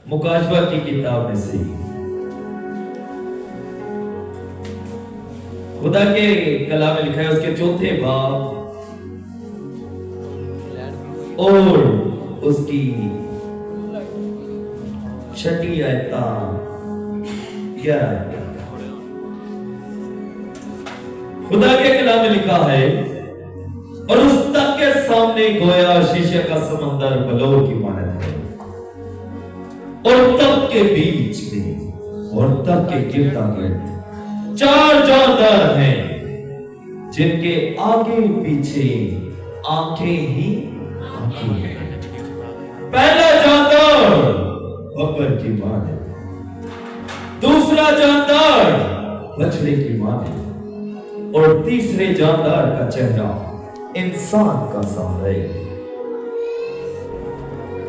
मुकाशवा की किताब में से खुदा के कलाम में लिखा है, उसके चौथे बाब और उसकी छठी आयत 11। खुदा के कलाम में लिखा है, और उस तक के सामने गोया शीशे का समंदर बलौर की मानद है, और तब के बीच में और तब के गिरदा गिर्द 4 जानदार हैं, जिनके आगे पीछे आंखें ही आंखें हैं। पहला जानदार बब्बर की मानद, दूसरा जानदार बछड़े की मानद, और तीसरे जानदार का चेहरा इंसान का सा है,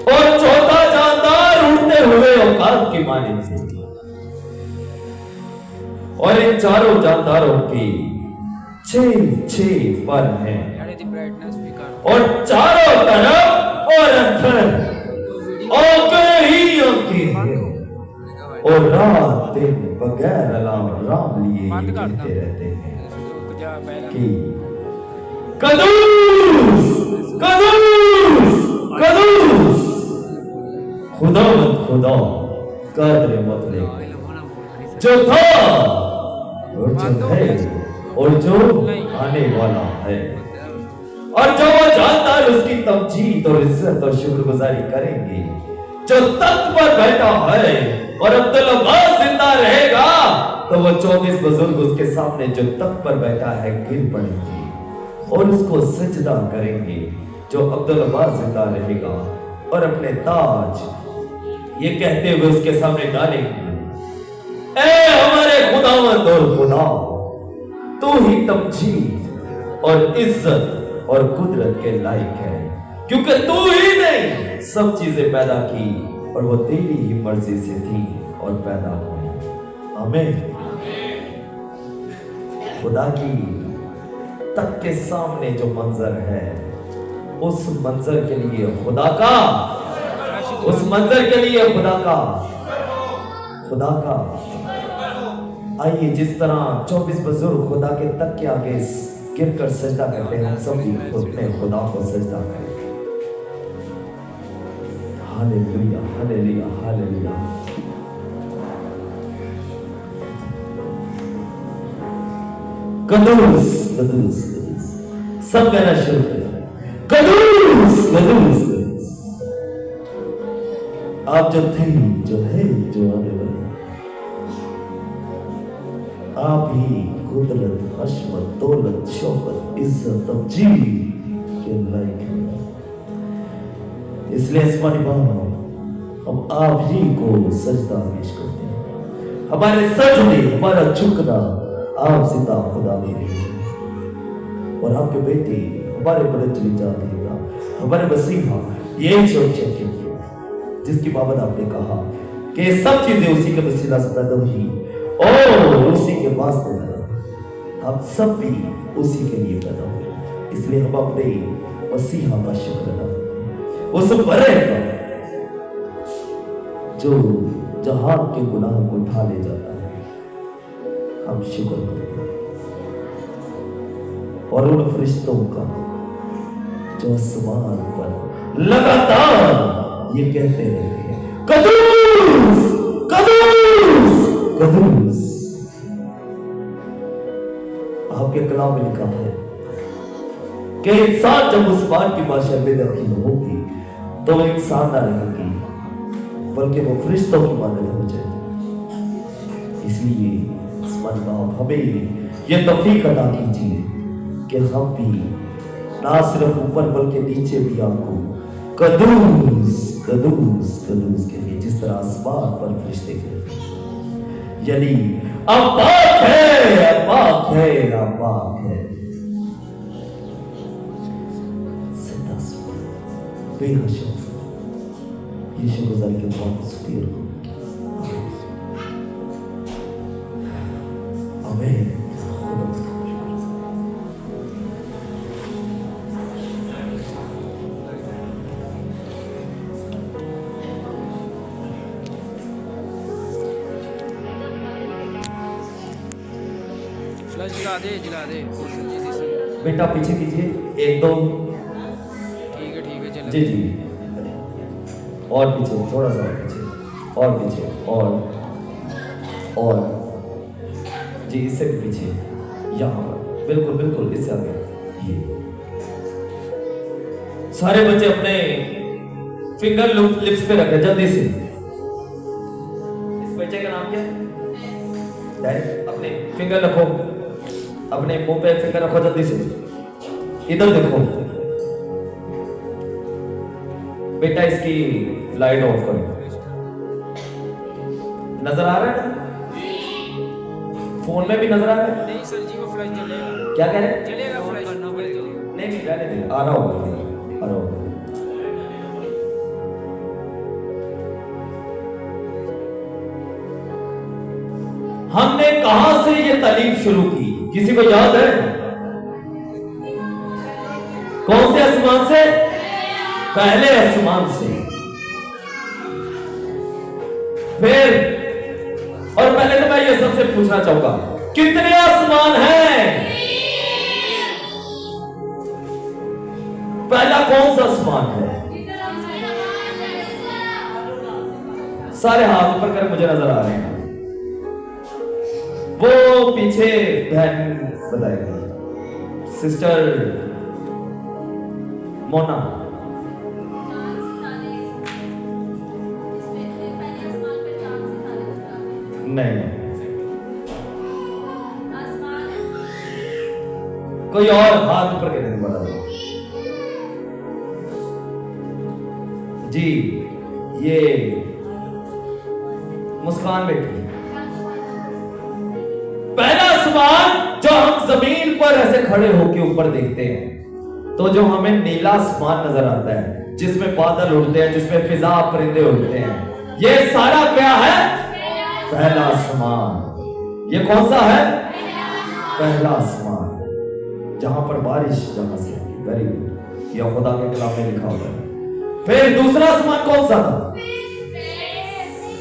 और चौथा जानदार उड़ते हुए औकात की मानद है। और इन चारों जानदारों के 6 पर हैं, और चारों तरफ और अंदर आंखें ही आंखें हैं, और रात दिन बगैर अलार्म राम लिए कहते रहते हैं कि कदूस कदूस कदूस, खुदा मत खुदा कद्र मतलब जो था और जो है और जो आने वाला है। और जो वो जानदार उसकी तमजीद और इज्जत और शुक्रगुजारी करेंगे। जो तख्त पर बैठा है और अब्दुल अब्बास जिंदा रहेगा, तो वो 24 बुजुर्ग उसके सामने जो तख्त पर बैठा है गिर पड़ेंगे और उसको सजदा करेंगे। जो अब्दुल अब्बास जिंदा रहेगा और अपने ताज ये कहते हुए उसके सामने डालेंगे, ए हमारे खुदावंद और खुदा, तू ही तमजीद और इज्जत और कुदरत के लायक है, क्योंकि तू ही ने सब चीजें पैदा की और वो तेरी ही मर्जी से थी और पैदा हुई। आमीन। खुदा की तक के सामने जो मंजर है, उस मंजर के लिए खुदा का, उस मंजर के लिए खुदा का आइए, जिस तरह 24 बुजुर्ग खुदा के तक के आगे गिरकर सजदा करते हैं, हम सब भी अपने खुदा को सजदा करें। Hallelujah hallelujah hallelujah. कदूस कदूस कदूस, सब कहना शुरू करें, कदूस कदूस कदूस। आप जो थे, जो है, जो आने वाले, आप ही कुदरत, हशमत, दौलत, शौकत, इज्जत, तमजीद के लायक हैं। इसलिए आसमानी बाबा, हम आप ही को सजदा पेश करते हैं। हमारे सजदे, हमारा झुकना आप जिंदा खुदा में है, और आपके बेटे हमारे बड़े चली जाते हैं, हमारे मसीहा यही सोचे जिसकी बाबत आपने कहा कि सब चीजें उसी के वसीला से पैदा हुई और उसी के वास्ते पैदा, हम सब भी उसी के लिए पैदा हुए। इसलिए हम अपने मसीहा का शुक्र अदा करते, उस बड़े का जो जहां के गुनाह को उठा ले जाता है, हम शुक्र करते हैं। और उन फरिश्तों का जो आसमान पर लगातार ये कहते रहते हैं, कदूस कदूस कदूस। आपके कलाम में लिखा है कि इंसान जब उस बार की बादशाह में दाखिल होगी, तो वो इंसान ना रहेगी, बल्कि वो फरिश्तों की मानद हो जाएगी। इसलिए बाप हमें ये तौफीक अता कीजिए कि हम भी ना सिर्फ ऊपर बल्कि नीचे भी आपको कदूस कदूस कदूस के लिए, जिस तरह आसमान पर फरिश्ते कहते हैं, यानी अब पाक है, अब पाक है, अब पाक है। यीशु गुज़ार के बहुत शुक्रिया। आमीन। जला दे और बेटा पीछे कीजिए, 1 2, ठीक है चलो जी जी, और पीछे, थोड़ा सा और पीछे, और पीछे, और जी, इससे भी पीछे, यहाँ पर बिल्कुल बिल्कुल, इससे आगे। ये सारे बच्चे अपने फिंगर लिप्स पे रखें जल्दी से। इस बच्चे का नाम क्या है? डैड, अपने फिंगर रखो, अपने मुंह पे फिंगर रखो जल्दी से, इधर देखो। बेटा इसकी लाइट ऑफ करो। नजर आ रहा है ना? फोन में भी नजर आ रहा है? नहीं सर जी, वो फ्लैश जलेगा। क्या कह रहे हैं? जलेगा फ्लैश करना पड़ेगा। नहीं रहने दे, आ रहा होगा, आ रहा होगा। हमने कहां से ये तालीम शुरू की, किसी को याद है? कौन से आसमान से? पहले आसमान से। फिर, और पहले तो मैं ये सबसे पूछना चाहूंगा, कितने आसमान हैं? पहला कौन सा आसमान है? सारे हाथ ऊपर कर, मुझे नजर आ रहे हैं। वो पीछे बहन बताएगी, सिस्टर मोना। नहीं, कोई और हाथ ऊपर करने बड़ा जी। ये मुस्कान बेटी, पहला आसमान जो हम जमीन पर ऐसे खड़े होकर ऊपर देखते हैं, तो जो हमें नीला आसमान नजर आता है, जिसमें बादल उड़ते हैं, जिसमें फिजा परिंदे उड़ते हैं, ये सारा क्या है? पहला आसमान। ये कौन सा है? पहला आसमान, जहां पर बारिश जहां से, वेरी गुड, यह खुदा के कलाम में लिखा हुआ है। फिर दूसरा आसमान कौन सा था?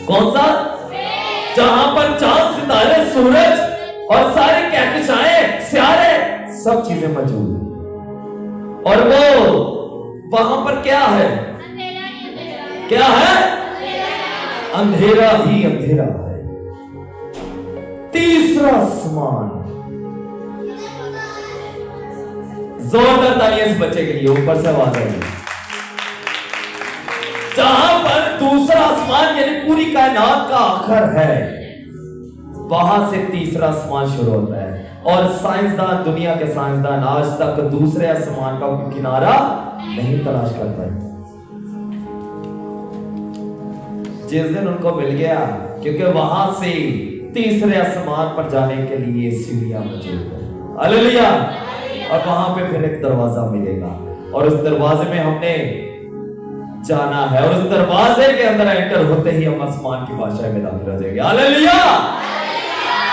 कौन सा? जहां पर चांद, सितारे, सूरज और सारे कहकशाएं, सियारे, सब चीजें मौजूद हैं। और वो वहां पर क्या है? क्या है? अंधेरा ही अंधेरा है। तीसरा आसमान, जोरदार तालियां इस बच्चे के लिए, ऊपर से आवाज आई। जहां पर दूसरा आसमान यानी पूरी कायनात का आखिर है, वहां से तीसरा आसमान शुरू होता है। और साइंसदान, दुनिया के साइंसदान आज तक दूसरे आसमान का किनारा नहीं तलाश कर पाए। जिस दिन उनको मिल गया, क्योंकि वहां से तीसरे आसमान पर जाने के लिए सीढ़ियां मौजूद है। हालेलुया। और वहां पे फिर एक दरवाजा मिलेगा, और उस दरवाजे में हमने जाना है, और उस दरवाजे के अंदर एंटर होते ही हम आसमान की भाषा में दाखिल हो जाएंगे। Hallelujah,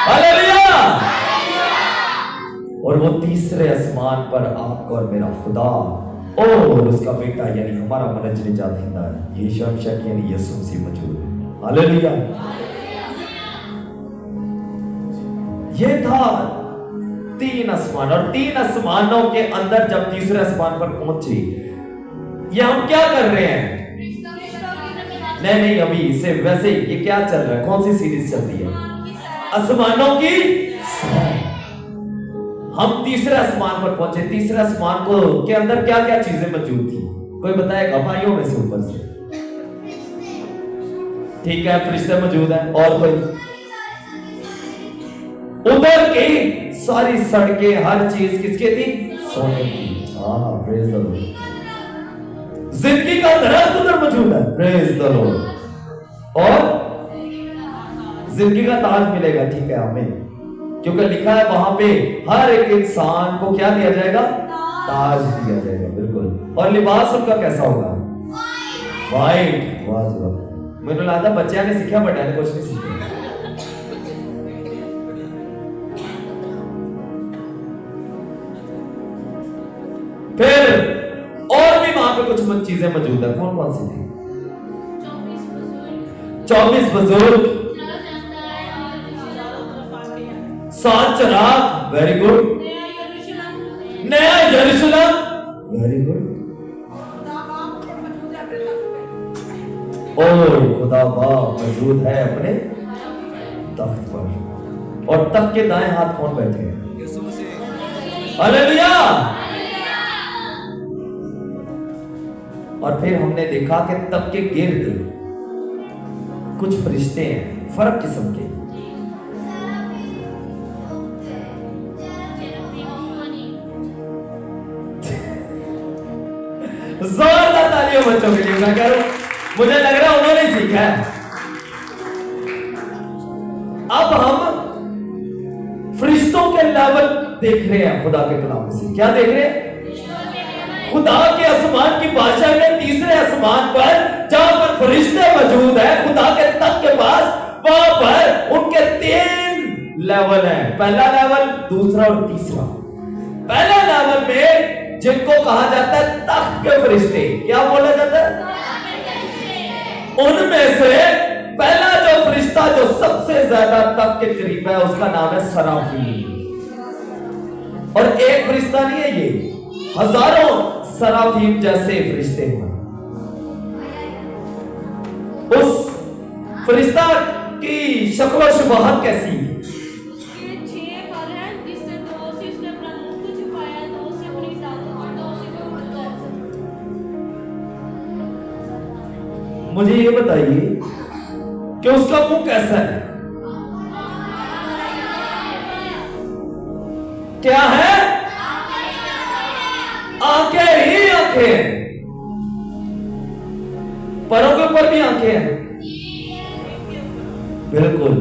hallelujah. और वो तीसरे आसमान पर आपका और मेरा खुदा और उसका बेटा यानी हमारा मनजरी जातिंदा यीशु मसीह यानी यीशु मसीह मौजूद है। हालेलुया। ये था 3 आसमान, और 3 आसमानों के अंदर जब तीसरे आसमान पर पहुंचे, ये हम क्या कर रहे हैं? नहीं, अभी इसे वैसे ये क्या चल रहा है? कौन सी सीरीज चल रही है? आसमानों की सैर। हम तीसरे आसमान पर पहुंचे। तीसरे आसमान को के अंदर क्या क्या चीजें मौजूद थी? कोई बताएगा भाइयों में से ऊपर से? ठीक है, फरिश्ते मौजूद है। और कोई? उधर की सारी सड़कें, हर चीज किसकी थी? सोने की। हाँ, प्रेज द लॉर्ड। जिंदगी का दरख्त उधर मौजूद है। Praise the Lord. और जिंदगी का ताज मिलेगा। ठीक है, हमें क्योंकि लिखा है वहां पे हर एक इंसान को क्या दिया जाएगा? ताज दिया जाएगा। बिल्कुल। और लिबास उनका कैसा होगा? वाइट। वाह, मुझे लगता बच्चा ने सीखा, बड़ा ने कुछ नहीं सीखा। फिर और भी वहां पे कुछ चीजें मौजूद है। कौन कौन सी थी? 24 बुजुर्ग, सात चराग, वेरी गुड। नया यरूशलेम, वेरी गुड। और खुदा बाप मौजूद है अपने तख्त पर। और तख्त के दाएं हाथ कौन बैठे हैं? यीशु मसीह। हालेलुया। और फिर हमने देखा कि तख्त के गिर्द कुछ फरिश्ते हैं, फर्क किस्म के। जोरदार तालियों बच्चों के लिए। मैं कह रहा हूं, मुझे लग रहा है उन्होंने सीखा है। अब हम फरिश्तों के लेवल देख रहे हैं खुदा के कलाम से। क्या देख रहे हैं? खुदा के आसमान की बादशाह में तीसरे आसमान पर जहां पर फरिश्ते मौजूद है खुदा के तख्त के पास, वहां पर उनके 3 लेवल हैं। पहला लेवल, दूसरा और तीसरा। पहला लेवल में जिनको कहा जाता है तख्त के फरिश्ते, क्या बोला जाता है? उनमें से पहला जो फरिश्ता जो सबसे ज्यादा तख्त के करीब है उसका नाम है सराफीम। और एक फरिश्ता नहीं है, ये हजारों सराफीम जैसे फरिश्ते हैं। उस फरिश्ता की शक्ल शुबाहत कैसी है? मुझे ये बताइए कि उसका मुंह कैसा है? क्या है? आंखें ही आंखें। परों के ऊपर भी आंखें हैं। बिल्कुल,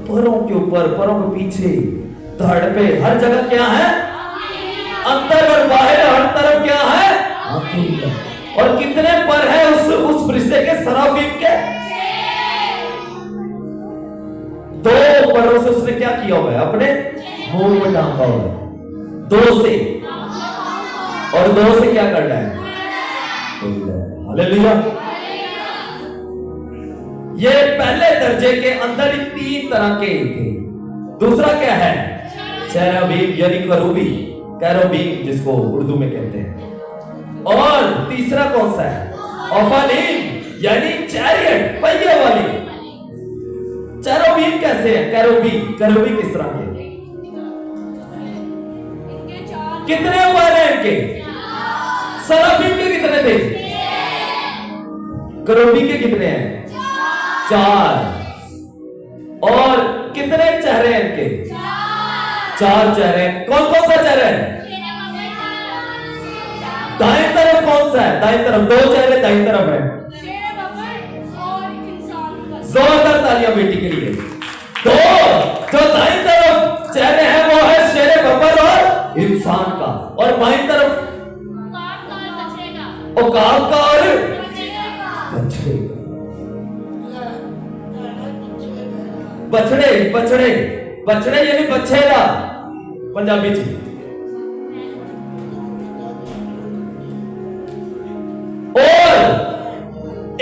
परों के ऊपर, परों के पीछे, धड़ पे, हर जगह क्या है? अंदर और बाहर हर तरफ क्या है? आंखें। और कितने पर है उस फरिश्ते के, सराफीम के? 2 परों से उसने क्या किया हुआ है? अपने मुंह में ढांका हुआ है। 2 से, और 2 से क्या करना है? हालेलुया। ये पहले दर्जे के अंदर ही 3 तरह के थे। दूसरा क्या है? चेराबीम यानी करूबी, कैरोबीम जिसको उर्दू में कहते हैं। और तीसरा कौन सा है? ओफानीम यानी चैरियट, पहिए वाली। चेराबीम कैसे है? कैरोबी किस तरह के? कितने पर हैं इनके? सराफीम के कितने थे? करोबी के कितने हैं? 4। और कितने चेहरे हैं इनके? 4 चेहरे। कौन कौन सा चेहरा है? दाएं तरफ कौन सा है? दाएं तरफ 2 चेहरे दाएं तरफ है। जोरदार तालियां बेटी के लिए। 2 जो दाएं तरफ चेहरे हैं वो है शेरे बबर और इंसान का, और बाईं तरफ औकाब का और बछड़े का। बछड़े यानी बछेरा पंजाबी च। और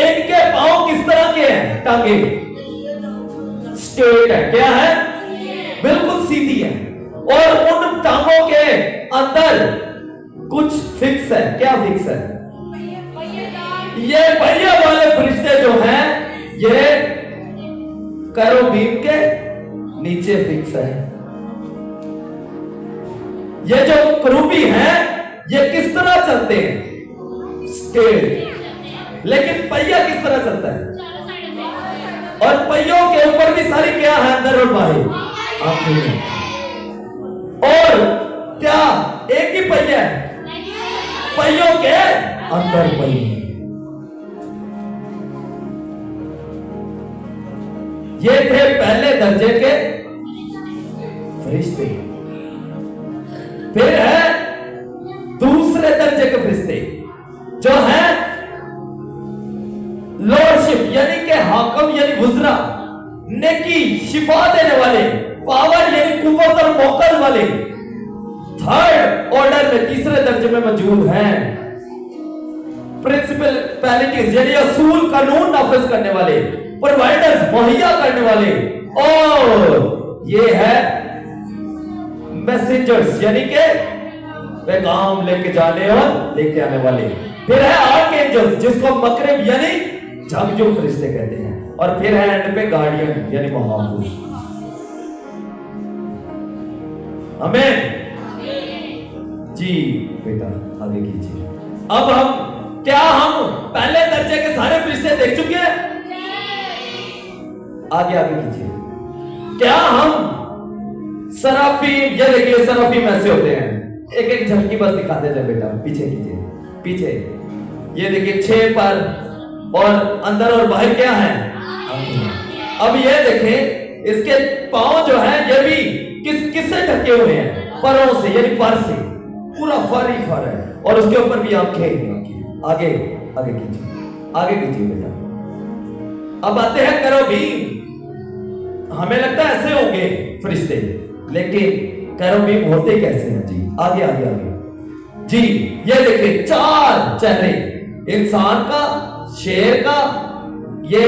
इनके पांव किस तरह के हैं? टांगे स्ट्रेट है। क्या है? बिल्कुल सीधी है। और उन टांगों के अंदर कुछ फिक्स है। क्या फिक्स है? ये पहिए वाले फरिश्ते जो हैं ये कैरोबीम के नीचे फिक्स है। ये जो करूबी हैं ये किस तरह चलते हैं? स्ट्रेट। लेकिन पहिया किस तरह चलता है? और पहियों के ऊपर भी सारी क्या है? अंदर और बाहर आंखें। और क्या एक ही पहिया है? पहियों के अंदर पहिए। ये थे पहले दर्जे के फरिश्ते। फिर है दूसरे दर्जे के फरिश्ते जो है लॉर्डशिप यानी कि हाकम यानी वुज़रा, नेकी शिफा देने वाले, पावर यानी कुव्वत और मौकल वाले। थर्ड ऑर्डर में तीसरे दर्जे में मौजूद हैं प्रिंसिपलिटीज यानी असूल कानून नाफिज करने वाले, प्रोवाइडर्स मुहैया करने वाले, और ये है मैसेंजर्स यानी के पैगाम लेके जाने और लेके आने वाले। फिर है आर्कएंजल्स जिसको मकरब यानी झकझोर फरिश्ते कहते हैं। और फिर है एंड पे गार्डियन यानी महापुरुष। आमीन जी। बेटा आगे कीजिए। अब क्या हम पहले दर्जे के सारे फरिश्ते देख चुके हैं? आगे कीजिए। क्या हम सराफीम, ये देखिए सराफीम ऐसे होते हैं, एक एक झलकी बस दिखाते जाए बेटा। पीछे कीजिए, पीछे। ये देखिए 6 पर और अंदर और बाहर क्या है? अब ये देखें इसके पांव जो है ये भी किससे ढके हुए हैं? परों से यानी पर से, पूरा फर ही फर है। और उसके ऊपर भी आंखें। आगे कीजिए बेटा। अब आते हैं केरूबीम। हमें लगता है ऐसे होंगे फरिश्ते, लेकिन केरूबीम होते कैसे हैं जी? आगे जी। ये देखिए 4 चेहरे, इंसान का, शेर का, ये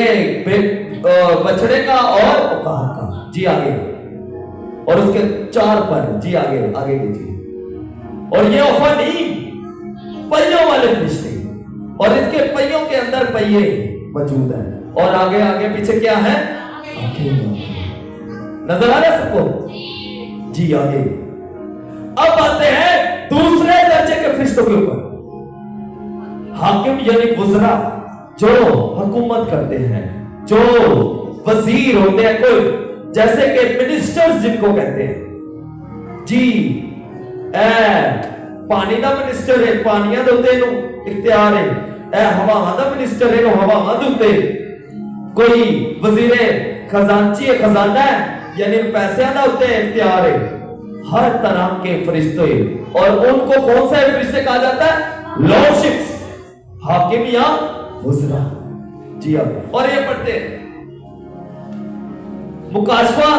बछड़े का और उकाब का जी। आगे और उसके 4 पर जी। आगे कीजिए। और ये ओफानीम पहियों वाले फरिश्ते, और इसके पहियों के अंदर पहिए मौजूद हैं। और आगे पीछे क्या है? नजर आ रहा है सबको जी? आगे अब आते हैं दूसरे दर्जे के फरिश्तों के ऊपर। हाकिम यानी वज़रा, जो हुकूमत करते हैं, जो वजीर होते हैं, कोई जैसे कि मिनिस्टर्स जिनको कहते हैं जी। पानी का मिनिस्टर है, पानियां दे इख्तियार है। हवा का मिनिस्टर है, हवा दे। कोई वजीरे खजांची है, खजाना है यानी पैसे का उत्ते इख्तियार है। हर तरह के फरिश्ते, और उनको कौन सा फरिश्ते कहा जाता है? लॉर्डशिप्स, हाकिम या वज़रा जी। और ये पढ़ते हैं मुकाशफा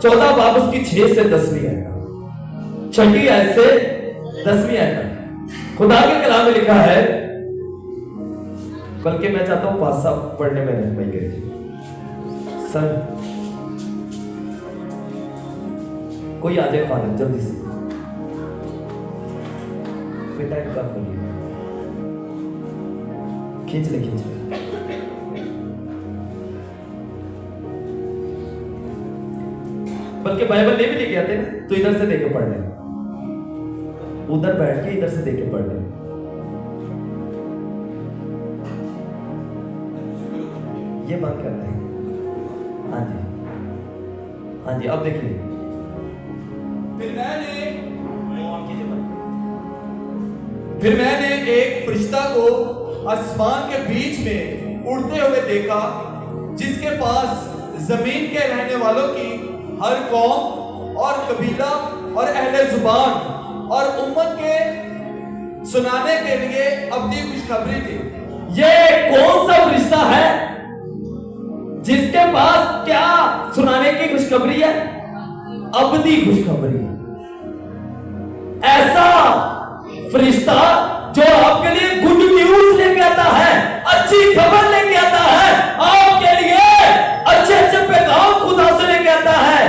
14 बाब उसकी 6 से 10वीं आयत, 6वीं आयत से 10वीं आयत तक खुदा के कलाम में लिखा है। बल्कि मैं चाहता हूं पासा पढ़ने में रहमई करिए सर। कोई आ जाए खालिद जल्दी से बेटा, इनका खोलिए, खींच ले। बल्कि बाइबल ले भी लेके आते ना, तो इधर से देके पढ़ ले, उधर बैठ के इधर से देके पढ़ ले। ये बंद करते हैं। हाँ जी अब देखिए। फिर मैंने एक फरिश्ता को आसमान के बीच में उड़ते हुए देखा, जिसके पास जमीन के रहने वालों की हर कौम और कबीला और अहले जुबान और उम्मत के सुनाने के लिए अब्दी खुशखबरी थी। ये कौन सा फरिश्ता है जिसके पास क्या सुनाने की खुशखबरी है? अब्दी खुशखबरी। ऐसा फरिश्ता जो आपके लिए गुड न्यूज लेके आता है, अच्छी खबर लेके आता है, आपके लिए अच्छे अच्छे पैगाम खुदा से लेके आता है।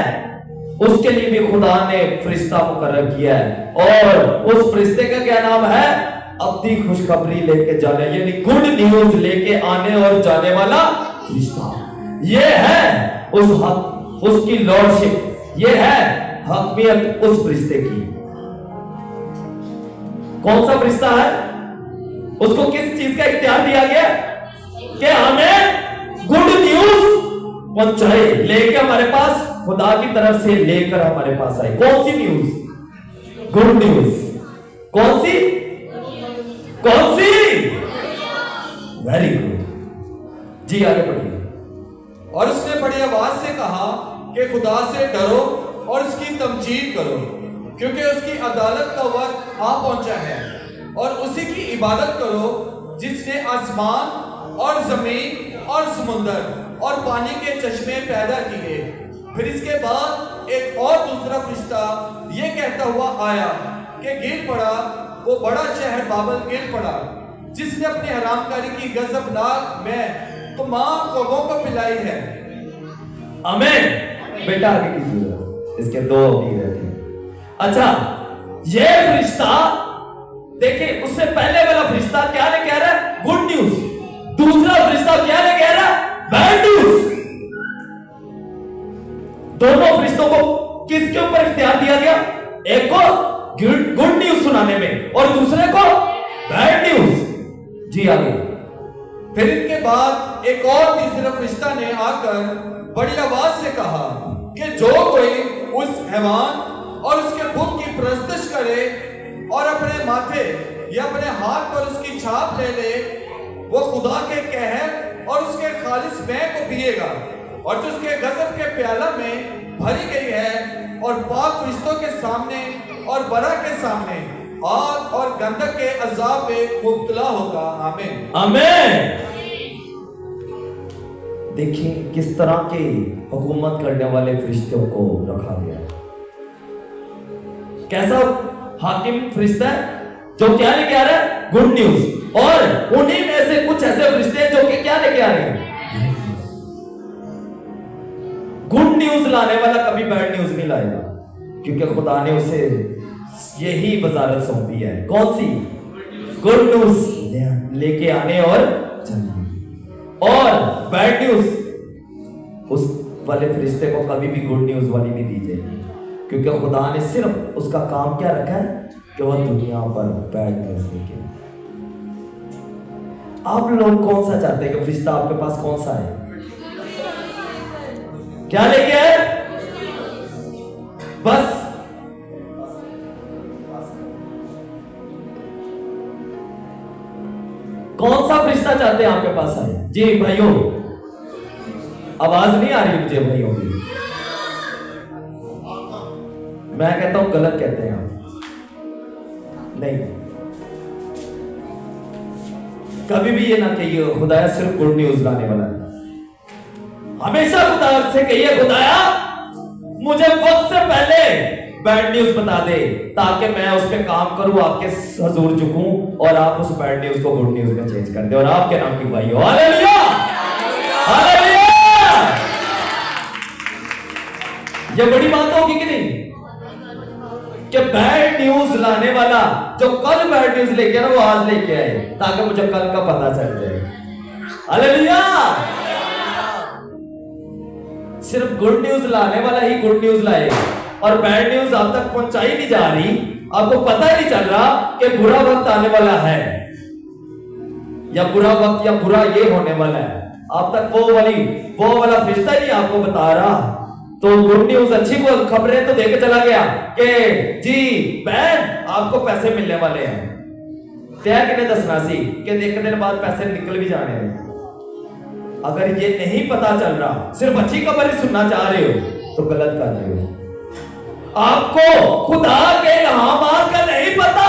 उसके लिए भी खुदा ने फरिश्ता मुकर्रर किया है, और उस फरिश्ते का क्या नाम है? अब्दी खुशखबरी लेके जाने, यानी गुड न्यूज लेके आने और जाने वाला फरिश्ता। ये है उसकी लॉर्डशिप, ये है हकमियत उस फरिश्ते की। कौन सा फरिश्ता है? उसको किस चीज का इख्तियार दिया गया कि हमें गुड न्यूज पहुंचाए, लेके हमारे पास, खुदा की तरफ से लेकर हमारे पास आए। कौन सी न्यूज? Good news. कौन सी? वेरी गुड जी। आगे पढ़िए। और उसने बड़ी आवाज से कहा कि खुदा से डरो और उसकी तमजीद करो, क्योंकि उसकी अदालत का वक्त आ पहुंचा है, और उसी की इबादत करो जिसने आसमान और जमीन और समुंदर और पानी के चश्मे पैदा किए। फिर इसके बाद एक और दूसरा फरिश्ता ये कहता हुआ आया कि गिर पड़ा वो बड़ा शहर बाबल, गिर पड़ा जिसने अपनी हरामकारी की गजबनाक में तमाम कौमों को पिलाई है। आमीन। बेटा आगे कीजिए, इसके 2 अभी रहते हैं। अच्छा, ये फरिश्ता देखिए, उससे पहले वाला फरिश्ता क्या ले कह रहा है? Good news. दूसरा फरिश्ता क्या ले कह रहा है? Bad news. दोनों फरिश्तों को किसके ऊपर इख्तियार दिया गया? एक को गुड न्यूज सुनाने में और दूसरे को बैड न्यूज। जी आगे। फिर इनके बाद एक और तीसरा फरिश्ता ने आकर बड़ी आवाज से कहा कि जो कोई उस हैवान और उसके बुत की परस्तिश करे और अपने माथे या अपने हाथ पर उसकी छाप ले ले, वो खुदा के कहर और उसके खालिस मैं को पिएगा, और जो उसके गजब के प्याला में भरी गई है, और पाक फरिश्तों के सामने और बरा के सामने आग और गंधक के अजाब में मुब्तला होगा। आमीन आमीन। देखिए किस तरह के हुकूमत करने वाले फरिश्तों को रखा गया है। कैसा हाकिम फरिश्ता है जो क्या लेके आ रहा है? Good news. और उन्हीं में से कुछ ऐसे फरिश्ते हैं जो कि क्या लेके आ रहे हैं? गुड न्यूज लाने वाला कभी बैड न्यूज नहीं लाएगा, क्योंकि खुदा ने उसे यही वजारत सौंपी है। कौन सी? गुड न्यूज लेके आने और चलने। और बैड न्यूज उस वाले फरिश्ते को कभी भी गुड न्यूज वाली नहीं दी जाएगी, क्योंकि खुदा ने सिर्फ उसका काम क्या रखा है कि वह दुनिया पर बैड न्यूज लेके। आप लोग कौन सा चाहते हैं कि फरिश्ता आपके पास कौन सा है? क्या लेके आए? बस कौन सा फरिश्ता चाहते हैं आपके पास आए? जी भाइयों, आवाज नहीं आ रही मुझे भाइयों की। मैं कहता हूं गलत कहते हैं आप। नहीं, कभी भी ये ना कहिए खुदाया सिर्फ गुड न्यूज लाने वाला है। हमेशा खुदा से कहिए खुदाया मुझे वक्त से पहले बैड न्यूज बता दे, ताकि मैं उस पर काम करूं, आपके हजूर झुकूं और आप उस बैड न्यूज को गुड न्यूज में चेंज कर दे, और आपके नाम की गवाही हो। Hallelujah, hallelujah. ये बड़ी बात होगी कि नहीं कि बैड न्यूज लाने वाला जो कल बैड न्यूज लेके आया वो आज लेके आए, ताकि मुझे कल का पता चल जाए। हालेलुया। सिर्फ गुड न्यूज लाने वाला ही गुड न्यूज लाए, और बैड न्यूज आप तक पहुंचाई नहीं जा रही, आपको पता ही नहीं चल रहा कि बुरा वक्त आने वाला है, या बुरा वक्त या बुरा ये होने वाला है। आप तक वो वाला फरिश्ता ही आपको बता रहा। तो गुड न्यूज अच्छी खबरें तो देके चला गया कि जी बहन आपको पैसे मिलने वाले हैं, तय किने दसना सी कि एक दिन बाद पैसे निकल भी जाने हैं। अगर ये नहीं पता चल रहा, सिर्फ अच्छी खबर ही सुनना चाह रहे हो, तो गलत कर रहे हो। आपको खुदा के इल्हामात का नहीं पता।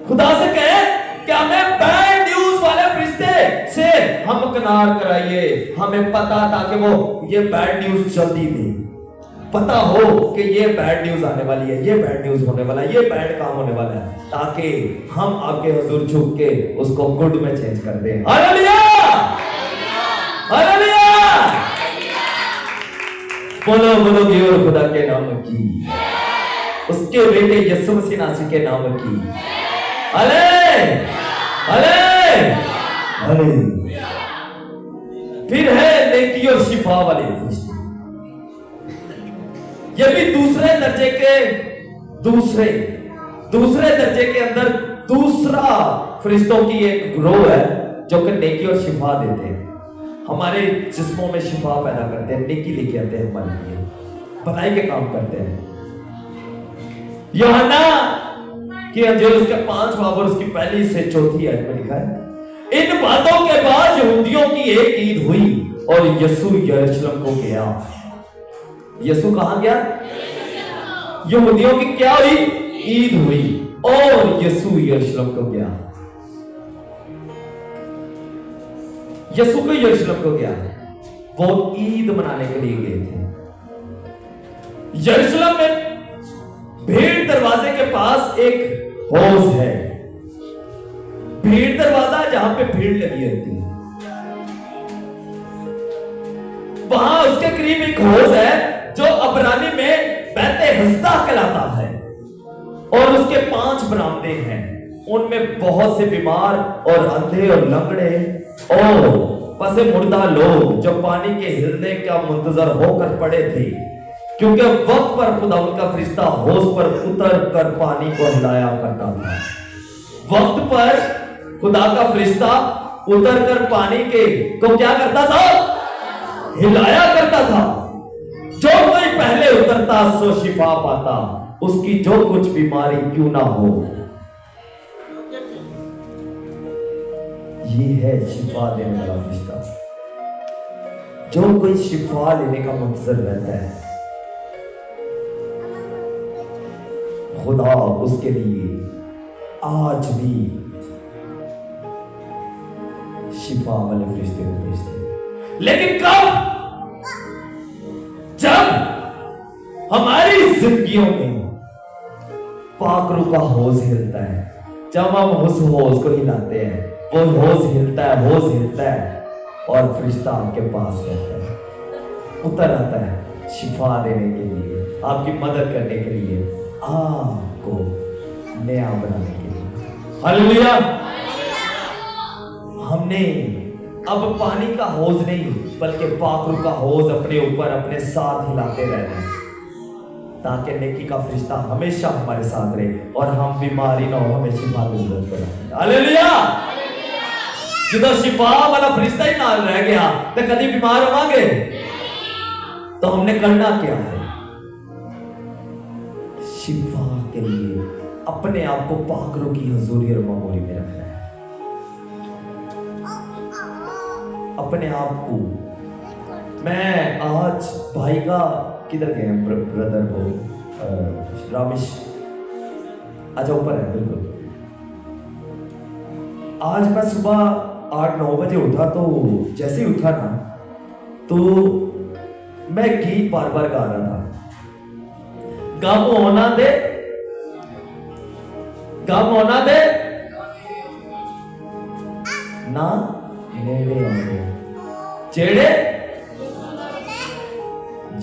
खुदा से कहे कि हमें बैड न्यूज वाले फरिश्ते से हम किनार कराइए, हमें पता, ताकि वो ये बैड न्यूज जल्दी दे, पता हो कि ये बैड न्यूज आने वाली है, ये बैड न्यूज होने वाला है, ये बैड काम होने वाला है, ताकि हम आपके हुजूर झुक के उसको गुड में चेंज कर दें। Hallelujah, hallelujah. बोलो बोलो गियोर खुदा के नाम की, उसके बेटे यीशु मसीह नासरी के नाम की। अले अले अले। फिर है नेकी और शिफा वाले फरिश्ते। ये भी दूसरे दर्जे के अंदर दूसरा फरिश्तों की एक ग्रोह है जो कि नेकी और शिफा देते हैं, हमारे जिस्मों में शिफा पैदा करते हैं, नेकी लेके आते हैं, हमारे लिए भलाई के काम करते हैं। यूहन्ना की अंजील उसके 5 बाब और उसकी पहली से 4 आयत में लिखा है, इन बातों के बाद यहूदियों की एक ईद हुई और यीशु यरूशलेम को गया। यीशु कहां गया? यहूदियों की क्या हुई? ईद हुई और यीशु यरूशलेम को गया। यीशु को यरूशलेम को गया, वो ईद मनाने के लिए गए थे। यरूशलेम में भीड़ दरवाजे के पास एक हौज है, भीड़ दरवाजा जहां पे भीड़ लगी रहती है, वहां उसके करीब एक हौज है जो अबरानी में बहते बेहस्दा कहलाता है और उसके 5 बरामदे हैं। उनमें बहुत से बीमार और अंधे और लंगड़े और पसे मुर्दा लोग जो पानी के हिलने का मुंतजर होकर पड़े थे, क्योंकि वक्त पर खुदा उनका फरिश्ता होश पर उतर कर पानी को हिलाया करता था। वक्त पर खुदा का फरिश्ता उतर कर पानी के को क्या करता था? हिलाया करता था। जो कोई पहले उतरता सो शिफा पाता, उसकी जो कुछ बीमारी क्यों ना हो। ये है शिफा देने वाला फरिश्ता। जो कोई शिफा लेने का मुंतजर रहता है, खुदा उसके लिए आज भी शिफा वाले फरिश्ते को भेजते हैं। लेकिन कब? जब हमारी जिंदगियों में पाक रूह का होश हिलता है, जब हम उस होश को हिलाते हैं, वो होश हिलता है और फरिश्ता आपके पास रहता है, उतर आता है शिफा देने के लिए, आपकी मदद करने के लिए, आपको नया बनाने के लिए। हालेलुया। हमने अब पानी का हौज नहीं बल्कि पाक रूह का हौज अपने ऊपर अपने साथ हिलाते रहना है, ताकि नेकी का फरिश्ता हमेशा हमारे साथ रहे और हम बीमारी ना हो, हमें शिफा की जरूरत पड़े। हालेलुया। जो शिफा वाला फरिश्ता ही ना रह गया तो कभी बीमार होवांगे? तो हमने करना क्या है? शिफा के लिए अपने आप को पाक रूह की हुजूरी और मामूली में रखना है। अपने आप को, मैं आज भाई का किधर गए ब्रदर को रामेश, अच्छा ऊपर है बिल्कुल। आज मैं सुबह 8-9 बजे उठा, तो जैसे ही उठा ना तो मैं गीत बार बार गा रहा था, गम होना दे, गम होना दे ना नेड़े आने जेड़े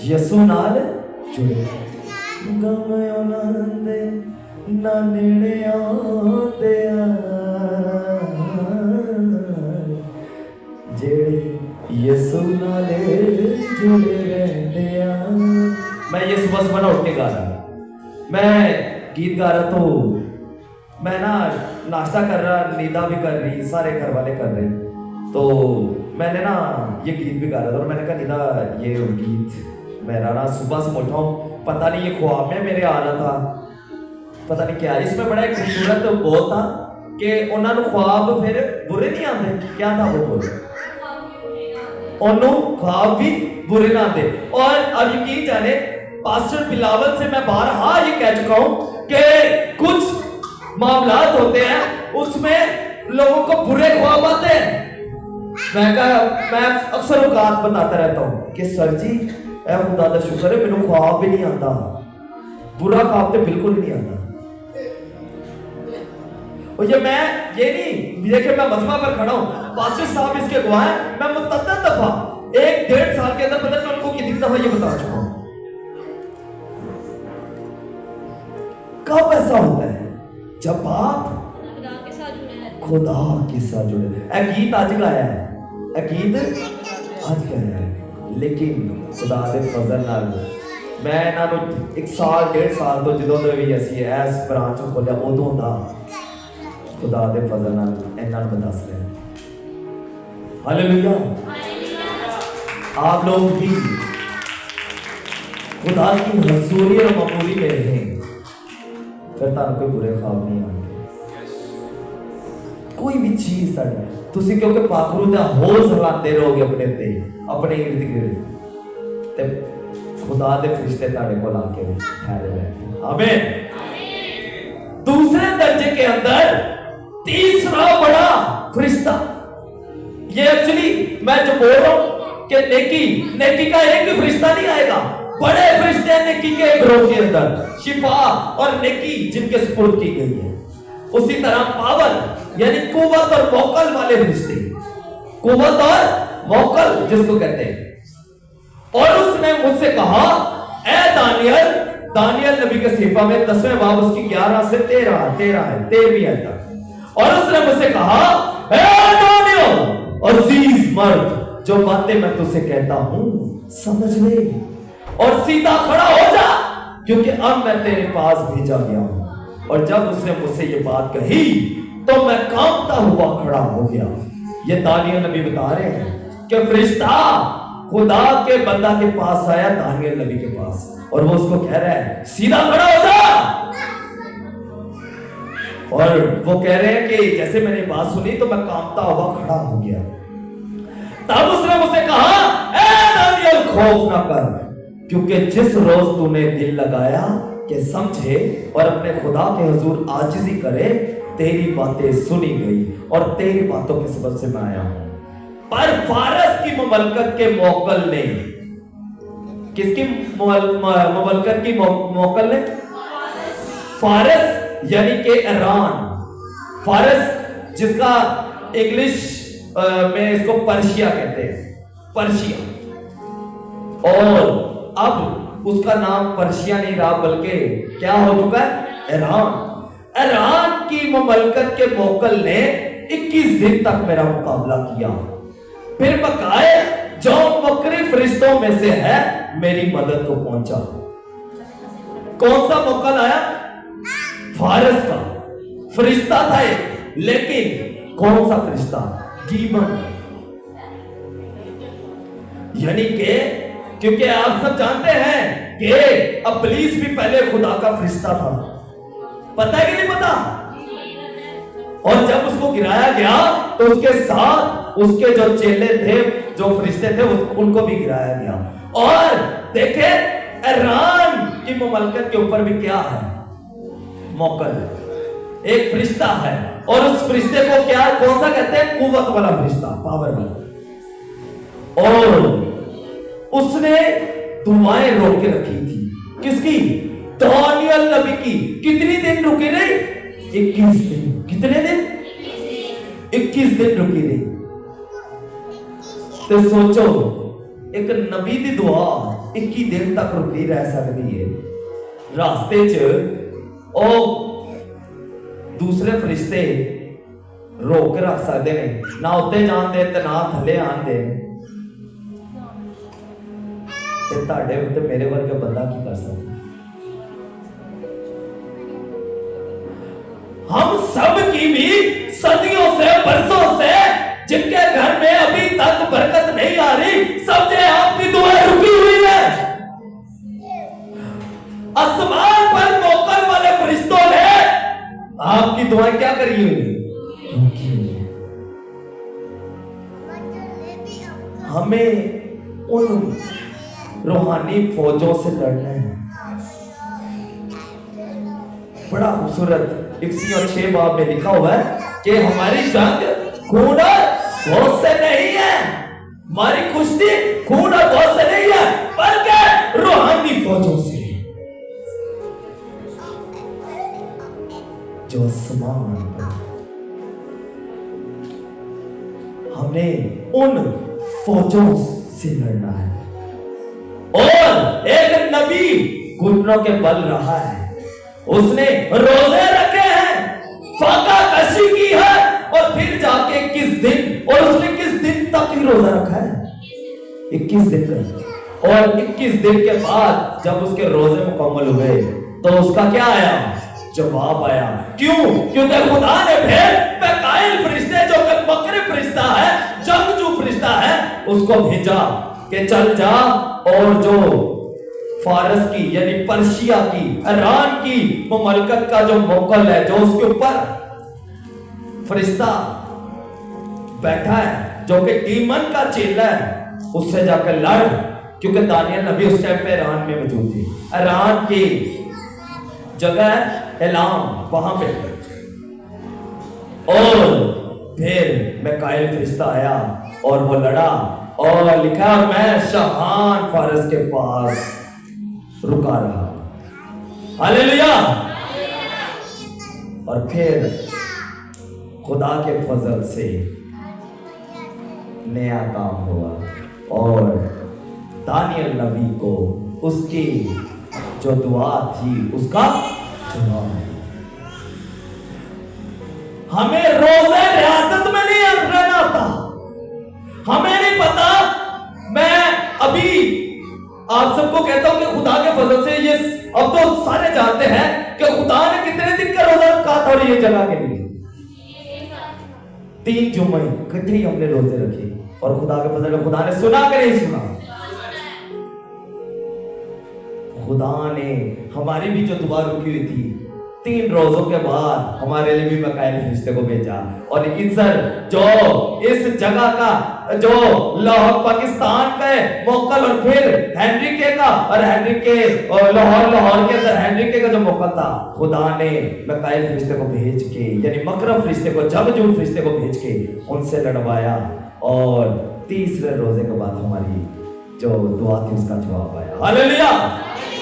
यसू नाल जुड़े, गम होना दे ना नेड़े आते जेड़े यसू नाल जुड़े रहते। मैं ये सुबह उठ के गा रहा, मैं गीत गा रहा, तो मैं ना नाश्ता कर रहा, नीदा भी कर रही, सारे घर वाले कर रहे, तो मैंने ना ये गीत भी गा रहा था और मैंने कहा नीदा ये गीत मेरा ना सुबह से उठा हूँ, पता नहीं ये ख्वाब में मेरे आ रहा था, पता नहीं क्या। इसमें बड़ा एक खूबसूरत बोल था कि उन्होंने ख्वाब फिर बुरे नहीं आते। क्या था वो बोल? उन्होंने ख्वाब भी बुरे ना आते। और अब यकीन जाने पास्टर बिलावल से मैं बारहा ये कह चुका हूं कि कुछ मामलात होते हैं उसमें लोगों को बुरे ख्वाब आते हैं। मैं अक्सर औकात बताता रहता हूं कि सर जी ऐ खुदा दा शुक्र है मैंने ख्वाब भी नहीं आता, बुरा ख्वाब तो बिल्कुल नहीं आता। और ये मैं ये नहीं देखिए, मैं मजमा पर खड़ा हूं, पास्टर साहब इसके गवाह हैं, मैं मुतअद्दिद दफा 1-1.5 साल के अंदर पता नहीं उनको कितनी दफा ये बता चुका हूं। कब ऐसा होता है? जब आप खुदा के साथ जुड़े। गीत आज गाया है, गीत आज गाया है, लेकिन खुदा दे फजल नाल मैं ना 1 साल 1.5 साल तो ਜਦੋਂ ਦੇ ਵੀ ਅਸੀਂ ਇਸ ਬ੍ਰਾਂਚ ਨੂੰ ਖੋਲਿਆ ਉਦੋਂ ਦਾ खुदा दे फजल नाल ਇਹਨਾਂ ਨੂੰ ਦੱਸ ਰਿਹਾ। हालेलुया। आप लोग भी खुदा की हजूरी और मकबूली में रहें, फिर तां कोई बुरे ख्वाब नहीं आएंगे। कोई भी चीज साडे तुसी क्योंकि पाक रूह दा होश लाते रहोगे अपने ते अपने इर्द गिर्द ते खुदा दे फरिश्ते ताड़े को लाके ठहरे रहते। आमीन। दूसरे दर्जे के अंदर तीसरा बड़ा फरिश्ता, ये एक्चुअली मैं जो बोल रहा हूं कि नेकी का एक भी फरिश्ता नहीं आएगा, बड़े फरिश्ते हैं नेकी के ग्रोह के अंदर, शिफा और नेकी जिनके सुपुर्द की गई है। उसी तरह पावर यानी कुव्वत और मौकल वाले फरिश्ते, कुव्वत और मौकल जिसको कहते हैं। और उसने मुझसे कहा, ए दानियल दानियल नबी के सहीफा में 10वें बाब उसकी 11 से 13वीं आयत तक। और उसने मुझसे कहा, हे दानियल, अजीज मर्द, जो बातें मैं तुझसे कहता हूं समझ ले और सीधा खड़ा हो जा, क्योंकि अब मैं तेरे पास भेजा गया हूं। और जब उसने मुझसे ये बात कही तो मैं कांपता हुआ खड़ा हो गया। ये दानियल नबी बता रहे हैं कि फरिश्ता खुदा के बंदा के पास आया, दानियल नबी के पास, और वो उसको कह रहा है सीधा खड़ा हो जा। और वो कह रहे हैं कि जैसे मैंने बात सुनी तो मैं कांपता हुआ खड़ा हो गया। तब उसने मुझसे कहा, ए दानियल, खौफ ना कर, क्योंकि जिस रोज तूने दिल लगाया कि समझे और अपने खुदा के हुजूर आजिज़ी करे, तेरी बातें सुनी गई और तेरी बातों के सबब से मैं आया हूं। पर फारस की ममलकत के मोकल ने, किसकी ममलकत की मोकल ने? फारस यानी कि ईरान। फारस जिसका इंग्लिश में इसको पर्शिया कहते हैं, पर्शिया। और अब उसका नाम पर्शिया नहीं रहा बल्कि क्या हो चुका है? ईरान। ईरान की ममलकत के मोकल ने 21 दिन तक मेरा मुकाबला किया। फिर बकाए जो मकरी फरिश्तों में से है मेरी मदद को पहुंचा। कौन सा मोकल आया? फारस का फरिश्ता था एक, लेकिन कौन सा फरिश्ता? गीबन। यानी कि क्योंकि आप सब जानते हैं कि इब्लीस भी पहले खुदा का फरिश्ता था, पता है कि नहीं पता? और जब उसको गिराया गया तो उसके साथ उसके जो चेले थे, जो फरिश्ते थे, उनको भी गिराया गया। और देखे ईरान की ममलकत के ऊपर भी क्या है? मोकल, एक फरिश्ता है। और उस फरिश्ते को क्या, कौन सा कहते हैं? कुव्वत वाला फरिश्ता, पावर वाला। और उसने दुआएं रोक के रखी थी। किसकी? दानियल नबी की। कितनी दिन रुकी रही? 21 दिन। कितने दिन? 21 दिन रुकी रही। तो सोचो, एक नबी दी दुआ 21 दिन तक रुकी रह सकती है। रास्ते च ओ दूसरे फरिश्ते रोक के रख सकते हैं, ना उत्ते जान दे ते ना थले आन दे। मेरे वर्ग बंदा की कर सकता? हम सब की भी सदियों से, बरसों से, जिनके घर में अभी तक बरकत नहीं आ रही, सबसे आपकी दुआएं रुकी हुई है। आसमान पर मोकल वाले फरिश्तों ने आपकी दुआएं क्या करी हुई? हमें उन रूहानी फौजों से लड़ना है। बड़ा खूबसूरत 106 बाब में लिखा हुआ है कि हमारी जंग खून और गोश्त से नहीं है, हमारी कुश्ती खून और गोश्त से नहीं है, बल्कि रूहानी फौजों से जो आसमान पर। हमें उन फौजों से लड़ना है। और एक नबी घुटनों के बल रहा है, उसने रोजे रखे हैं, फाका कशी की है, और फिर जाके 21 दिन, और उसने किस दिन तक ही रोजा रखा है? 21 दिन का। और 21 दिन के बाद जब उसके रोजे मुकम्मल हुए तो उसका क्या आया? जवाब आया। क्यों? क्योंकि खुदा ने फिर मिकाईल फरिश्ते, जो बकरे फरिश्ता है, जंगजू फरिश्ता है, उसको भेजा कि चल जा और जो फारस की यानी पर्शिया की, ईरान की ममलकत का जो मोकल है, जो उसके ऊपर फरिश्ता बैठा है, जो कि डीमन का चेला है, उससे जाकर लड़। क्योंकि दानियल नबी उस टाइम पे ईरान में मौजूद थे। ईरान की जगह है एलाम, वहां पे। और फिर मिकाईल फरिश्ता आया और वो लड़ा, और लिखा मैं शाहान फारस के पास रुका रहा। हालेलुया। और फिर खुदा के फजल से नया काम हुआ और दानियल नबी को उसकी जो दुआ थी उसका जवाब। हमें रोजे रियासत में नहीं रहना था, हमें नहीं पता। मैं अभी आप सबको कहता हूं कि खुदा के फजल से ये अब तो सारे जानते हैं कि खुदा ने कितने दिन का रोजा रखा था और ये जगह के लिए 3 जुम्मे इकट्ठे ही हमने रोजे रखे और खुदा के फजल से खुदा ने सुना कि नहीं सुना। खुदा ने हमारी भी जो दुआ रुकी हुई थी 3 रोजों के बाद हमारे लिए भी मकाइल फरिश्ते को भेजा और इधर जो इस जगह का जो लाहौर पाकिस्तान का है मोकल और फिर हेनरिके का और हेनरिके और लाहौर के अंदर हेनरिके का जो मोकल था खुदा ने मकाइल फरिश्ते को भेज के यानी मकरम फरिश्ते को जमजूम फरिश्ते को भेज के उनसे लड़वाया और तीसरे रोजे के बाद हमारी जो दुआ थी उसका जवाब आया। हालेलुया।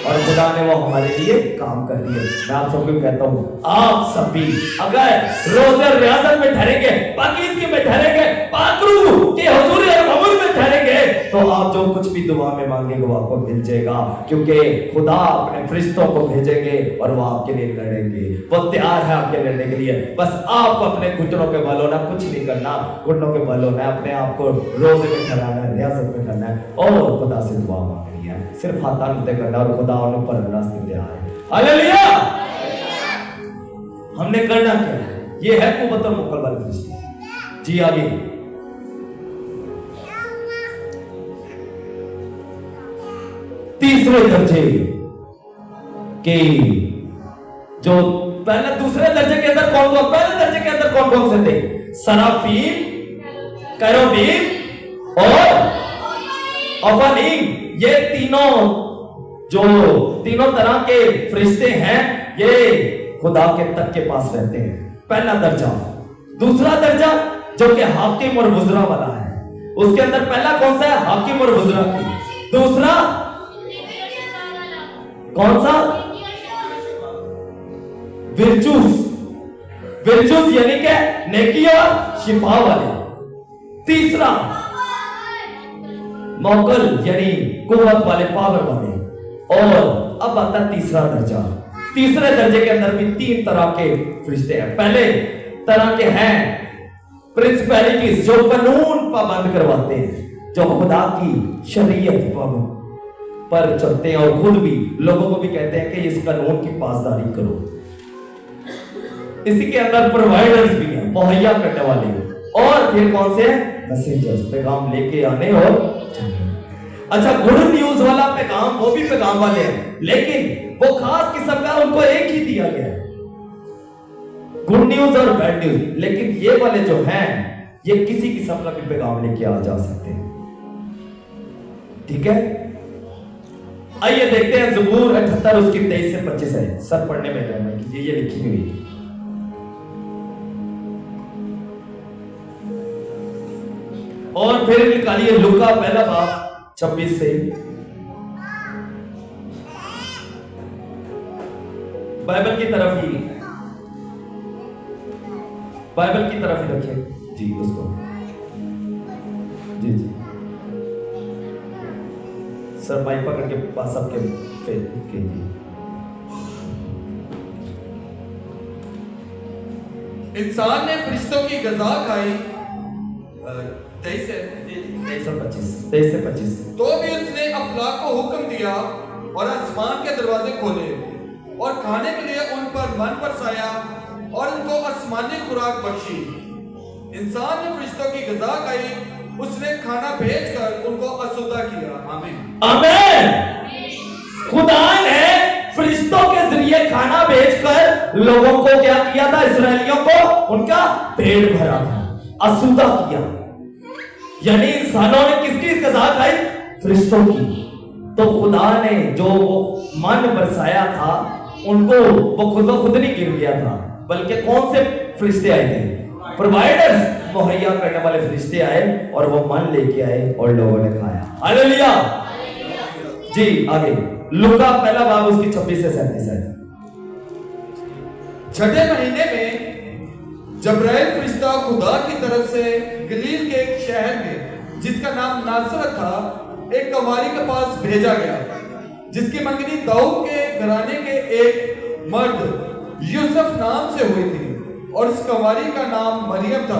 और खुदा ने वो हमारे लिए काम कर दिए। मैं आप सबको कहता हूँ आप सब भी अगर रोजे रियासत में ठहरेंगे, पाकिस्तान में ठहरेंगे, पाकरू के हुजूर और ममूर में ठहरेंगे तो आप जो कुछ भी दुआ में मांगेंगे वो आपको मिल जाएगा, क्योंकि खुदा अपने फरिश्तों को भेजेंगे और वो आपके लिए लड़ेंगे। वो तैयार है आपके लड़ने के लिए। बस आपको अपने घुटनों के बल होना, कुछ नहीं करना, घुटनों के बल होना है, अपने आप को रोजे में ठहराना है, रियासत में करना है और खुदा से दुआ मांगनी है। सिर्फ हाथ उल्टे करना और खुदा उन पर रास्ते तैयार है। हालेलुया। हमने करना क्या है? ये है कुव्वत और मुकल वाले फरिश्ते। जी आगे तीसरे दर्जे के जो पहले दूसरे दर्जे के अंदर कौन कौन, पहले दर्जे के अंदर कौन कौन से थे? सराफीम, केरूबीम और अफानीम। ये तीनों तरह के फरिश्ते हैं, ये खुदा के तक के पास रहते हैं। पहला दर्जा। दूसरा दर्जा जो कि हाकिम और वुज़रा वाला है, उसके अंदर पहला कौन सा है? हाकिम और वुज़रा की। दूसरा कौन सा? विर्चुस यानी कि नेकी और शिफा वाले। तीसरा मौकल यानी कुव्वत वाले, पावर वाले। और अब आता तीसरा दर्जा। तीसरे दर्जे के अंदर भी 3 तरह के फरिश्ते हैं। पहले तरह के हैं प्रिंसिपैलिटीज जो कानून पाबंद करवाते हैं, जो खुदा की शरीयत पर चलते हैं और खुद भी लोगों को भी कहते हैं कि इस कानून की पासदारी करो। इसी के अंदर प्रोवाइडर्स भी हैं, मुहैया करने वाले। और फिर कौन से? मैसेंजर्स, पैगाम लेके आने और अच्छा गुड न्यूज वाला पैगाम, वो भी पैगाम वाले हैं, लेकिन वो खास किस्म का, उनको एक ही दिया गया है, गुड न्यूज और बैड न्यूज। लेकिन ये वाले जो हैं ये किसी किस्म का भी पैगाम लेके आ जा सकते हैं। ठीक है, आइए देखते हैं ज़बूर 78 उसकी 23 से 25 है। सर पढ़ने में रहना कीजिए, ये लिखी हुई है। और फिर निकालिए लुका पहला बाब 26 से। बाइबल की तरफ ही रखिए जी उसको। जी सर माइक पकड़ के पास आपके कीजिए। इंसान ने फरिश्तों की गजा खाई 23 से 25। तो भी उसने अफलाक को हुक्म दिया और आसमान के दरवाजे खोले और खाने के लिए उन पर मन बरसाया और उनको आसमानी खुराक बख्शी। इंसान ने फरिश्तों की गजा खाई, उसने खाना भेजकर उनको असुदा किया। आमीन आमीन। खुदा ने फरिश्तों के जरिए खाना भेजकर लोगों को क्या किया था? इस्राएलियों को उनका पेट भरा था, असुदा किया। यानी इंसानों ने किसकी गजा खाई? फरिश्तों की। तो खुदा ने जो मन बरसाया था उनको, वो खुद नहीं गिर गया था, बल्कि कौन से फरिश्ते आए थे? प्रोवाइडर्स, मुहैया करने वाले फरिश्ते आए और वो मन लेके आए और लोगों ने खाया। हालेलुया जी। आगे लुका पहला बाब उसकी 26 से 37 है। 6ठे महीने में जब्राइल फरिश्ता खुदा की तरफ से गलील के एक शहर में जिसका नाम नासरत था एक कवारी के पास भेजा गया जिसकी मंगनी दाऊद के घराने के एक मर्द यूसुफ नाम से हुई थी और उस कुंवारी का नाम मरियम था।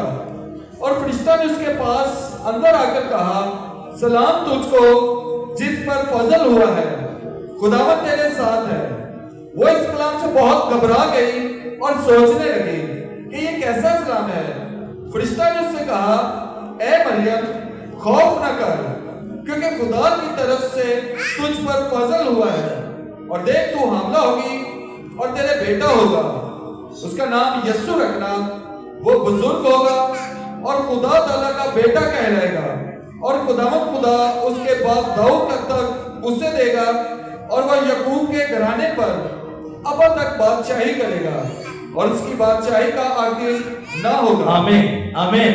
और फरिश्ता ने उसके पास अंदर आकर कहा, सलाम तुझको जिस पर फजल हुआ है, खुदावंद तेरे साथ है। वो इस कलाम से बहुत घबरा गई और सोचने लगी कि ये कैसा सलाम है। फरिश्ता ने उससे कहा, ए मरियम, खौफ न कर, क्योंकि खुदा की तरफ से तुझ पर फजल हुआ है। और देख, तू हामला होगी और तेरे बेटा होगा, उसका नाम यस्सु रखना। वो बुजुर्ग होगा और खुदा ताला का बेटा कहलाएगा। और खुदावंद खुदा उसके बाप दाऊद का तख्त उसे देगा और वह याकूब के घराने पर अब तक बादशाही करेगा और उसकी बादशाही का आखिर ना होगा। आमीन आमीन।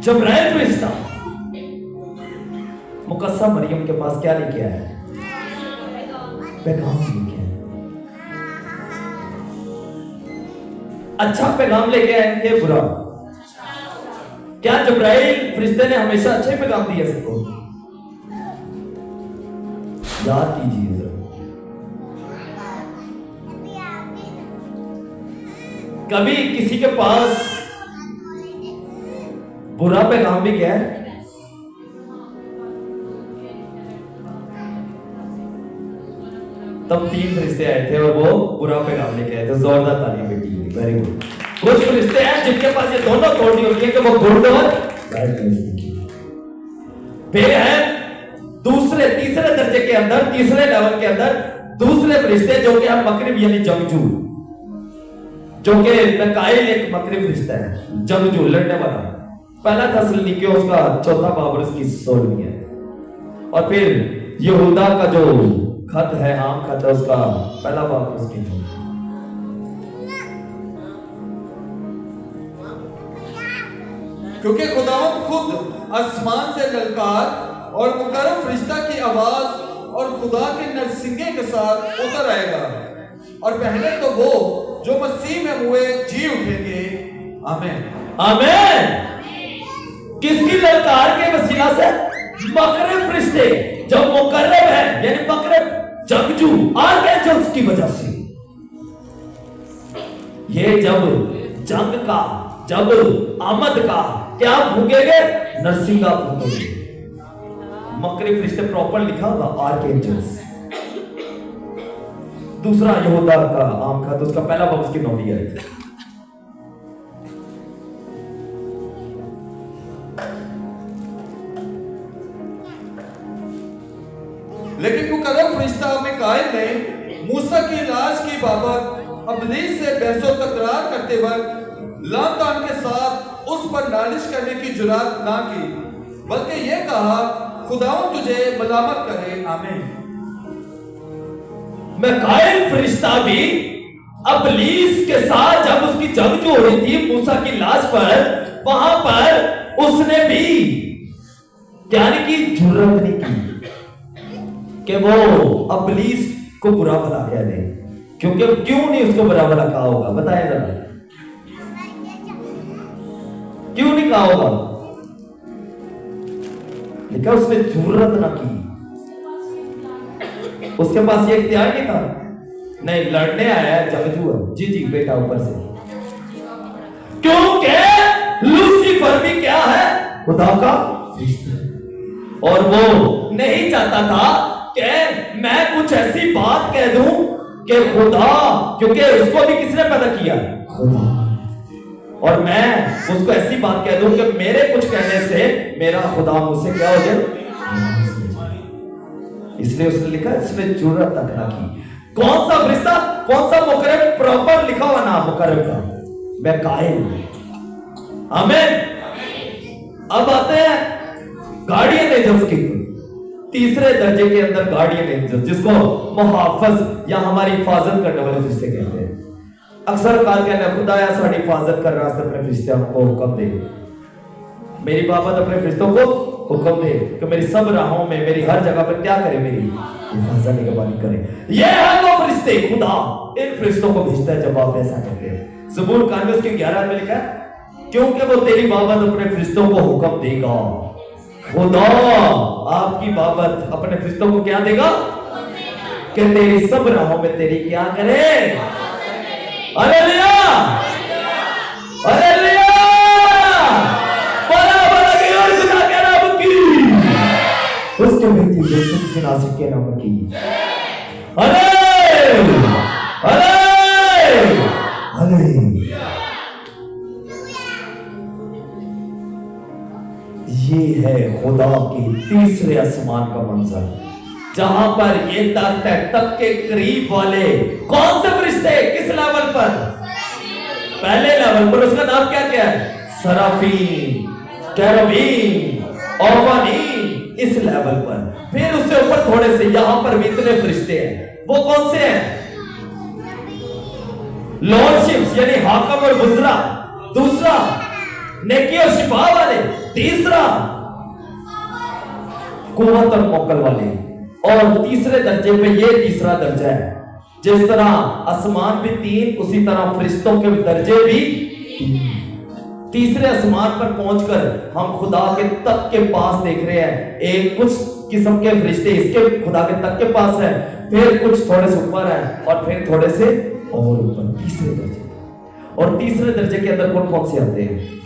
जिब्राइल फरिश्ता मुकद्दसा मरियम के पास क्या लेके आया? पैगाम लेके आया। अच्छा पैगाम लेके आए कि बुरा? क्या जिब्राइल फरिश्ते ने हमेशा अच्छे पैगाम दिए सबको? याद कीजिए जरा। कभी किसी के पास बुरा पैगाम भी गया है? तब 3 फरिश्ते आए थे और वो बुरा पैगाम लेके आए थे। जोरदार तालियां बेटी, वेरी गुड। कुछ फरिश्ते हैं जिनके पास ये दोनों थोड़ी होती है कि वो गुड और बैड न्यूज़ लिखी। फिर है दूसरे तीसरे दर्जे के अंदर, तीसरे लेवल के अंदर दूसरे फरिश्ते जो कि हम मकरिब यानी जंगजू, जो कि मिकाईल एक मकरिब फरिश्ता है, जंगजू लड़ने वाला। पहला थस्सलुनीकियों उसका 4 बाब और उसकी 16वीं है। और फिर यहूदा का जो खत है, आम खत है, उसका पहला बाब उसकी। क्योंकि खुदावंद खुद आसमान से ललकार और मुकर्रम फरिश्ता की आवाज और खुदा के नरसिंगे के साथ उतर आएगा और पहले तो वो जो मसीह में हुए जी उठेंगे। आमीन आमीन। किसकी ललकार के वसीला से? मकरब फरिश्ते, जब मुकर्रब है यानी मकरब जंगजू आर्कएंजल्स की वजह से। ये जब जंग का, जब आमद का क्या भूगेंगे? नरसिंगा भूगेंगे। मकरब फरिश्ते प्रॉपर लिखा होगा आर्कएंजल्स। दूसरा यहूदा का आम खत, उसका पहला बाब उसकी 9वीं आयत। लेकिन मुकर्रम फरिश्ता मिकाईल ने मूसा की लाश की बाबत अबलीस से बहसो तकरार करते वक्त लातान के साथ उस पर नालिश करने की जुरात ना की, बल्कि यह कहा, खुदावंद तुझे मलामत करे। आमीन। मिकाईल फरिश्ता भी अबलीस के साथ जब उसकी जंग जो हो रही थी मूसा की लाश पर, वहां पर उसने भी कहने की जुर्रत नहीं की कि वो अबलीस को बुरा भला कह दे। क्योंकि क्यों नहीं उसको बुरा भला कहा होगा? बताया जरा, क्यों नहीं कहा होगा? लिखा उसने जुर्रत ना की। उसके पास ये इख्तियार नहीं था। नहीं, लड़ने आया है, जंगजू है। जी जी बेटा, ऊपर से। क्योंकि लूसीफर भी क्या है? खुदा का फरिश्ता। और वो नहीं चाहता था कि मैं कुछ ऐसी बात कह दूं कि खुदा, क्योंकि उसको भी किसने पैदा किया? खुदा। और मैं उसको ऐसी बात कह दूं कि मेरे कुछ कहने से मेरा खुदा मुझसे क्या हो जाए? इसलिए उसने लिखा इसमें जुर्रत तक ना की। कौन सा फरिश्ता? कौन सा मुकर्रब? प्रॉपर लिखा हुआ नाम मुकर्रब का, मिकाईल। आमीन। अब आते हैं गार्डियन एंजल्स की। तीसरे दर्जे के अंदर गार्डियन एंजल, जिसको मुहाफिज या हमारी हिफाजत करने वाले फरिश्ते कहते हैं। अक्सर काल कहना, खुदाया साड़ी हिफाजत कर रहा है, अपने फरिश्तों को हुक्म दे। मेरी बाबत अपने फरिश्तों को हुक्म दे कि मेरी सब राहों में, मेरी हर जगह पर क्या करे? मेरी हिफाजत निगरानी करे। ये है वो फरिश्ते, खुदा इन फरिश्तों को भेजता है जब आप ऐसा कहते हैं। ज़बूर 91 के 11 में लिखा है, क्योंकि वो तेरी बाबत अपने फरिश्तों को हुक्म देगा, खुदा आपकी बाबत अपने फरिश्तों को क्या देगा कि तेरी सब राहों में तेरी क्या करे। हालेलुया, हालेलुया, बड़ा बड़ा की और खुदा के नाम की, उसके बेटे यीशु मसीह नासरी के नाम की। Hallelujah, hallelujah, hallelujah. ये है खुदा के तीसरे आसमान का मंजर, जहां पर ये तख्त है, तख्त के करीब वाले कौन से फरिश्ते, किस लेवल पर, पहले लेवल पर, उसका नाम क्या क्या है, सराफीम, केरूबीम, औफानीम, इस लेवल पर। फिर उससे ऊपर थोड़े से यहां पर भी इतने फरिश्ते हैं, वो कौन से हैं, लॉर्डशिप्स यानी हाकम और बुजरा, दूसरा नेकी और शिफा वाले, तीसरा कुव्वत और मोकल वाले, और तीसरे दर्जे पे ये तीसरा दर्जा है। जिस तरह आसमान भी तीन, उसी तरह फरिश्तों के दर्जे भी तीन। तीसरे आसमान पर पहुंचकर हम खुदा के तख्त के पास देख रहे हैं, एक कुछ किस्म के फरिश्ते इसके खुदा के तख्त के पास है, फिर कुछ थोड़े से ऊपर है, और फिर थोड़े से और ऊपर तीसरे दर्जे। और तीसरे दर्जे के अंदर कौन कौन से आते हैं,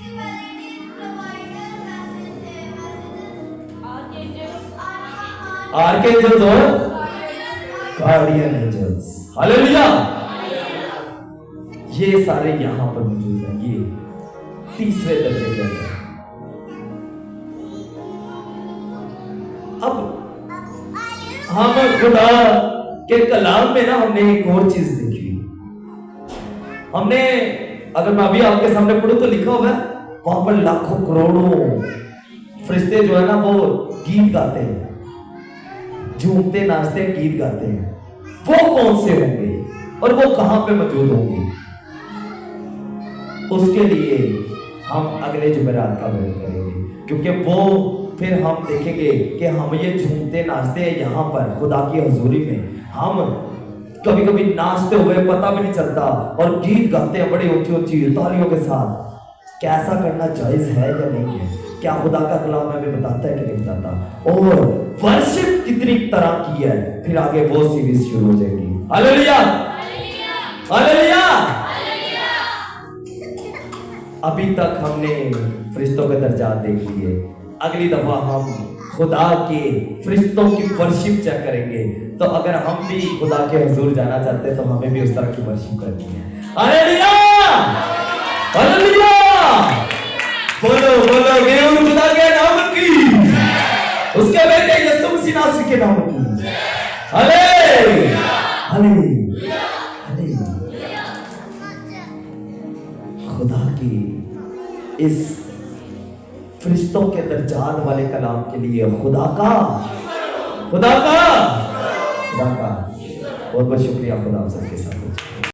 आर्कएंजल्स और गार्डियन एंजल्स। हालेलुया, ये सारे यहां पर मौजूद हैं, ये तीसरे दर्जे के अंदर। अब हम खुदा के कलाम में ना हमने एक और चीज देखी, हमने, अगर मैं अभी आपके सामने पढ़ूं तो लिखा हुआ है वहां पर लाखों करोड़ों फरिश्ते जो है ना वो गीत गाते हैं, झूमते नाचते गीत गाते हैं। वो कौन से होंगे और वो कहां पे मौजूद होंगे, उसके लिए हम अगले जुमेरात का वेट करेंगे, क्योंकि वो फिर हम देखेंगे कि हम ये झूमते नाचते हैं यहाँ पर खुदा की हजूरी में, हम कभी कभी नाचते हुए पता भी नहीं चलता और गीत गाते हैं बड़ी ऊंची ऊंची तालियों के साथ। कैसा करना जायज है या नहीं है, क्या खुदा का कलाम हमें बताता है कि नहीं बताता, और वर्शिप कितनी तरह की है, फिर आगे वो सीरीज शुरू हो जाएगी। Hallelujah, hallelujah. अभी तक हमने फरिश्तों के दर्जात देख लिए, अगली दफा हम खुदा के फरिश्तों की वर्शिप चेक करेंगे। तो अगर हम भी खुदा के हुजूर जाना चाहते हैं तो हमें भी उस तरह की वर्शिप करनी है। हालेलुया, हालेलुया, बोलो बोलो गेहूं खुदा के नाम की, उसके बेटे यीशु मसीह नासरी के नाम की। Hallelujah, hallelujah, hallelujah. खुदा की इस फरिश्तों के दर्जात वाले कलाम के लिए खुदा का बहुत बहुत शुक्रिया। खुदा आप सबके साथ।